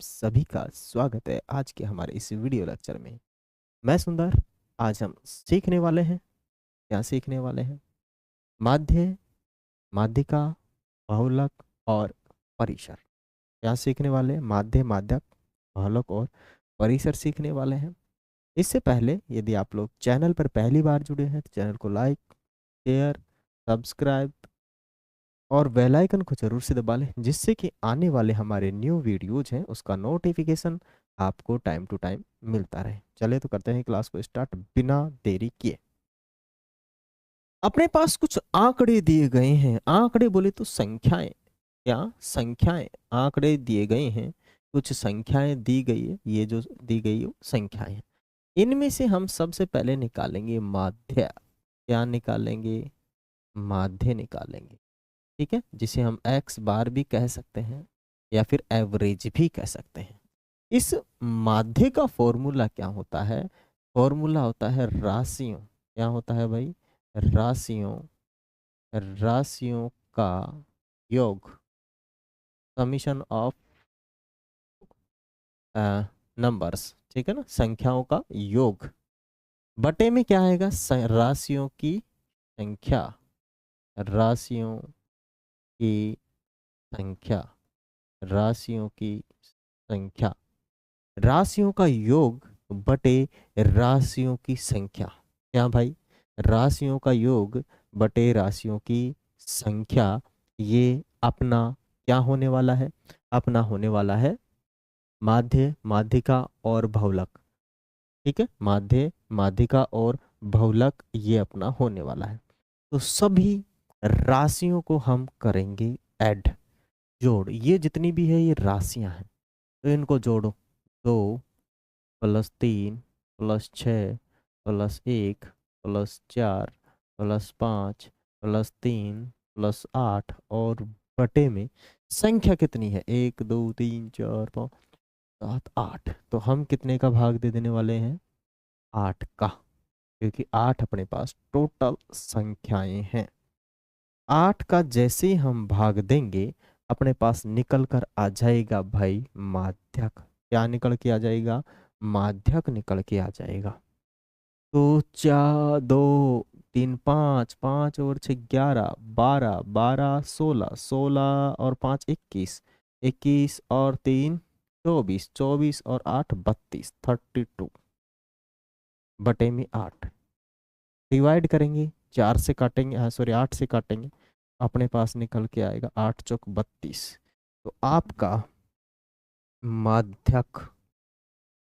सभी का स्वागत है आज के हमारे इस वीडियो लेक्चर में। मैं सुंदर। आज हम सीखने वाले हैं, क्या सीखने वाले हैं? माध्य, माध्यिका, बहुलक और परिसर। क्या सीखने वाले हैं? माध्य, माध्यक, बहुलक और परिसर सीखने वाले हैं। इससे पहले यदि आप लोग चैनल पर पहली बार जुड़े हैं तो चैनल को लाइक, शेयर, सब्सक्राइब और बेल आइकन को जरूर से दबा लें, जिससे कि आने वाले हमारे न्यू वीडियोज हैं उसका नोटिफिकेशन आपको टाइम टू टाइम मिलता रहे। चले तो करते हैं क्लास को स्टार्ट बिना देरी किए। अपने पास कुछ आंकड़े दिए गए हैं। आंकड़े बोले तो संख्याएं। क्या? संख्याएं। आंकड़े दिए गए हैं, कुछ संख्याएं दी गई है। ये जो दी गई है संख्याएं हैं। इनमें से हम सबसे पहले निकालेंगे माध्य। क्या निकालेंगे? माध्य निकालेंगे। ठीक है, जिसे हम एक्स बार भी कह सकते हैं या फिर एवरेज भी कह सकते हैं। इस माध्य का फॉर्मूला क्या होता है? फॉर्मूला होता है राशियों। क्या होता है भाई? राशियों। राशियों का योग, समीशन ऑफ नंबर्स। ठीक है ना, संख्याओं का योग बटे में क्या आएगा? राशियों की संख्या। राशियों की संख्या। राशियों की संख्या। राशियों का योग बटे राशियों की संख्या। क्या भाई? राशियों का योग बटे राशियों की संख्या। ये अपना क्या होने वाला है? अपना होने वाला है माध्य, माध्यिका और बहुलक। ठीक है, माध्य, माध्यिका और बहुलक ये अपना होने वाला है। तो सभी राशियों को हम करेंगे ऐड, जोड़। ये जितनी भी है ये राशियां हैं, तो इनको जोड़ो। 2 + 3 + 6 + 4 + 5 + 8 और बटे में संख्या कितनी है? 1 2 3 4 5 7 8। तो हम कितने का भाग दे देने वाले हैं? 8 का, क्योंकि 8 अपने पास टोटल संख्याएं हैं। 8 का जैसे ही हम भाग देंगे अपने पास निकल कर आ जाएगा भाई माध्यक। क्या निकल के आ जाएगा? माध्यक निकल के आ जाएगा। तो 4 2 3 5, 5 और 6 11, 12 12 16 16 और 5 21, 21 और 3 24, 24 और 8 32, 32 बटे में 8। डिवाइड करेंगे, 4 से काटेंगे, हाँ सॉरी 8 से काटेंगे, अपने पास निकल के आएगा 8 चौक 32। तो आपका माध्यक,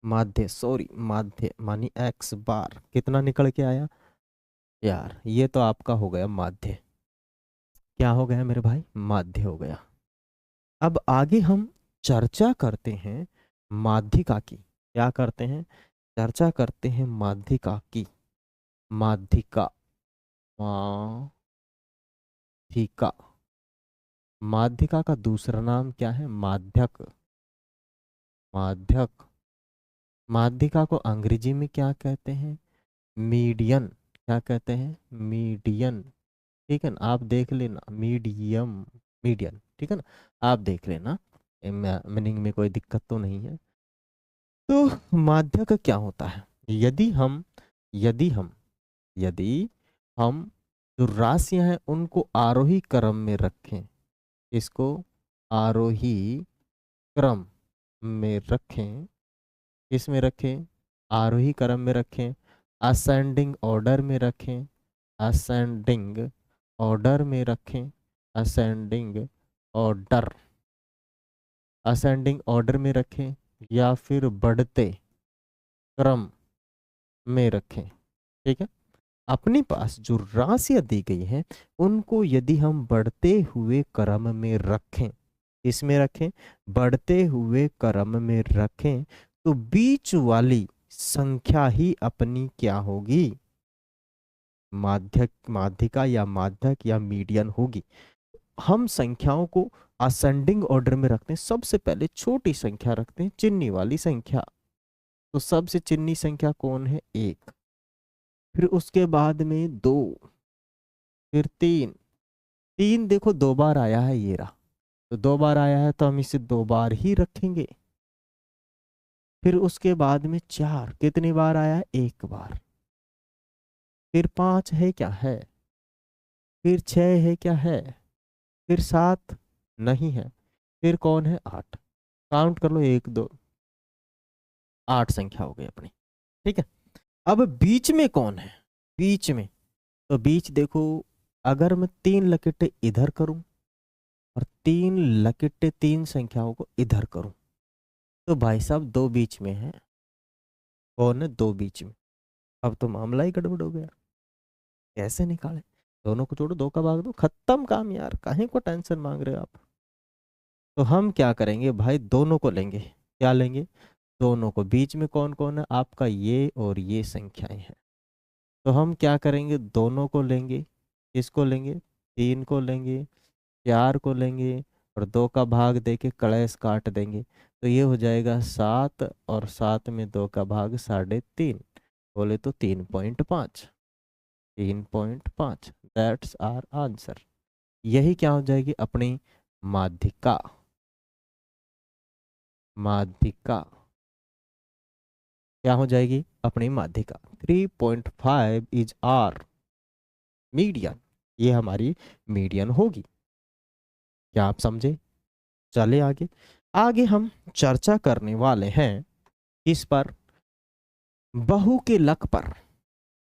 माध्य सॉरी माध्य मानी एक्स बार कितना निकल के आया? यार ये तो आपका हो गया माध्य। क्या हो गया मेरे भाई? माध्य हो गया। अब आगे हम चर्चा करते हैं माध्यिका की। क्या करते हैं? चर्चा करते हैं माध्यिका की। माध्यिका, माध्यिका। माध्यिका का दूसरा नाम क्या है? माध्यक। माध्यक। माध्यिका को अंग्रेजी में क्या कहते हैं? मीडियन। क्या कहते हैं? मीडियन। ठीक है ना, आप देख लेना मीडियम, मीडियन। ठीक है ना, आप देख लेना, मीनिंग में कोई दिक्कत तो नहीं है। तो माध्यक क्या होता है? यदि हम यदि हम यदि हम जो राशियां हैं उनको आरोही क्रम में रखें, इसको आरोही क्रम में रखें, किस में रखें? आरोही क्रम में रखें, असेंडिंग ऑर्डर में रखें, असेंडिंग ऑर्डर में रखें, असेंडिंग ऑर्डर, असेंडिंग ऑर्डर में रखें या फिर बढ़ते क्रम में रखें। ठीक है, अपने पास जो राशियां दी गई हैं उनको यदि हम बढ़ते हुए क्रम में रखें, इसमें रखें, बढ़ते हुए क्रम में रखें, तो बीच वाली संख्या ही अपनी क्या होगी? माध्यक, माध्यिका या माध्यक या मीडियन होगी। हम संख्याओं को असेंडिंग ऑर्डर में रखते हैं। सबसे पहले छोटी संख्या रखते हैं, चिन्नी वाली संख्या। तो सबसे चिन्नी संख्या कौन है? 1। फिर उसके बाद में 2, फिर 3। 3 देखो 2 बार आया है, ये रहा। तो 2 बार आया है तो हम इसे 2 बार ही रखेंगे। फिर उसके बाद में 4 कितनी बार आया? एक बार। फिर 5 है क्या? है। फिर 6 है क्या? है। फिर 7 नहीं है। फिर कौन है? 8। काउंट कर लो, 1 2 8 संख्या हो गई अपनी। ठीक है। अब बीच में कौन है? बीच में, तो बीच देखो, अगर मैं 3 लकीरें इधर करूं और 3 लकीरें 3 संख्याओं को इधर करूं, तो भाई साहब 2 बीच में है। कौन है? 2 बीच में। अब तो मामला ही गड़बड़ हो गया। कैसे निकाले? दोनों को जोड़ो, 2 का भाग दो, खत्म काम यार, काहे को टेंशन मांग रहे हो आप। तो हम क्या करेंगे भाई? दोनों को लेंगे। क्या लेंगे? दोनों को। बीच में कौन कौन है आपका? ये और ये संख्याएं हैं। तो हम क्या करेंगे? दोनों को लेंगे। किसको लेंगे? 3 को लेंगे, 4 को लेंगे, और 2 का भाग दे के कलेश काट देंगे। तो ये हो जाएगा 7, और 7 में 2 का भाग 3.5, बोले तो 3.5। 3.5, दैट्स आर आंसर। यही क्या हो जाएगी? अपनी माध्यिका। माध्यिका क्या हो जाएगी? अपनी माध्यिका। 3.5 इज आर मीडियन। ये हमारी मीडियन होगी। क्या आप समझे? चले आगे। आगे हम चर्चा करने वाले हैं इस पर, बहु के लक पर।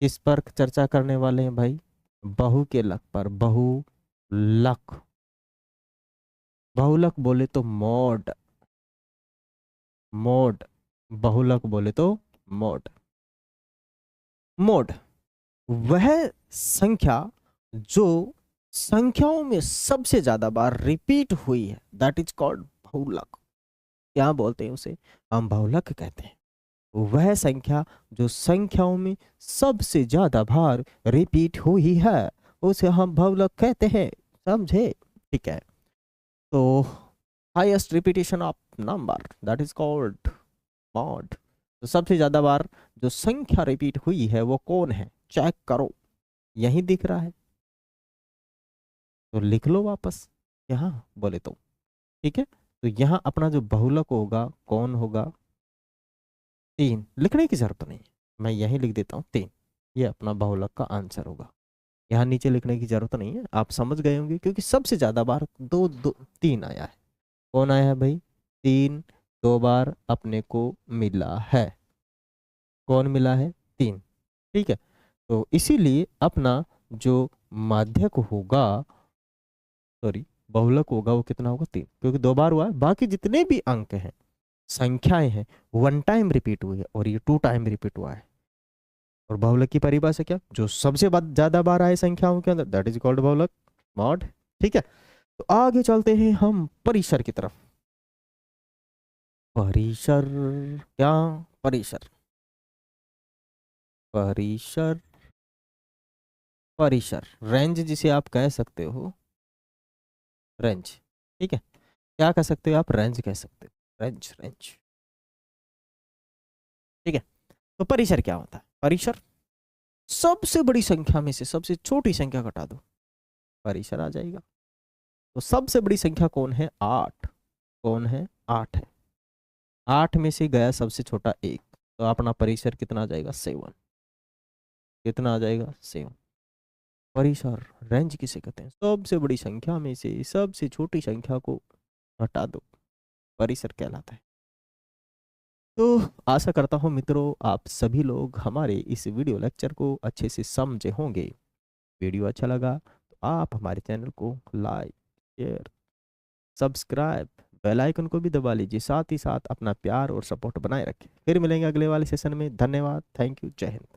किस पर चर्चा करने वाले हैं भाई? बहु के लक पर। बहुलक। बहुलक बोले तो मॉड। मॉड। बहुलक बोले तो मॉड। मॉड वह संख्या जो संख्याओं में सबसे ज्यादा बार रिपीट हुई है, दैट इज कॉल्ड बहुलक। क्या बोलते हैं उसे? हम बहुलक कहते हैं। वह संख्या जो संख्याओं में सबसे ज्यादा बार रिपीट हुई है, उसे हम बहुलक कहते हैं। समझे? ठीक है। तो highest repetition of number, that is called mod. तो सबसे ज्यादा बार जो संख्या रिपीट हुई है वो कौन है? चेक करो, यही दिख रहा है, तो लिख लो वापस यहाँ बोले तो। ठीक है। तो यहाँ अपना जो बहुलक होगा कौन होगा? 3। लिखने की जरूरत नहीं है, मैं यही लिख देता हूँ 3। ये अपना बहुलक का आंसर होगा। यहाँ नीचे लिखने की जरूरत नहीं है, आप समझ गए होंगे, क्योंकि सबसे ज्यादा बार 3 आया है। कौन आया है भाई? 3 2 बार अपने को मिला है। कौन मिला है? 3। ठीक है। तो इसीलिए अपना जो माध्यक होगा, सॉरी बहुलक होगा, वो कितना होगा? 3, क्योंकि 2 बार हुआ है। बाकी जितने भी अंक हैं, संख्याएं हैं, 1 टाइम रिपीट हुई है, और ये 2 टाइम रिपीट हुआ है। और बहुलक की परिभाषा क्या? जो सबसे ज्यादा बार आए संख्याओं के अंदर, दैट इज कॉल्ड बहुलक, मॉड। ठीक है। तो आगे चलते हैं हम परिसर की तरफ। परिसर क्या? परिसर। परिसर। परिसर रेंज जिसे आप कह सकते हो, रेंज। ठीक है। क्या कह सकते हो आप? रेंज कह सकते हो। Range, range. ठीक है। तो परिसर क्या होता है? परिसर सबसे बड़ी संख्या में से सबसे छोटी संख्या घटा दो, परिसर आ जाएगा। तो सबसे बड़ी संख्या कौन है? 8। कौन है? 8 है। 8 में से गया सबसे छोटा 1, तो अपना परिसर कितना आ जाएगा? 7। कितना आ जाएगा? 7। परिसर, रेंज किसे कहते हैं? सबसे बड़ी संख्या में से सबसे छोटी संख्या को हटा दो, परिसर कहलाता है। तो आशा करता हूँ मित्रों, आप सभी लोग हमारे इस वीडियो लेक्चर को अच्छे से समझे होंगे। वीडियो अच्छा लगा तो आप हमारे चैनल को like, share, subscribe, bell icon को भी दबा लीजिए। साथ ही साथ अपना प्यार और सपोर्ट बनाए रखें। फिर मिलेंगे अगले वाले सेशन में। धन्यवाद। Thank you. जय हिंद।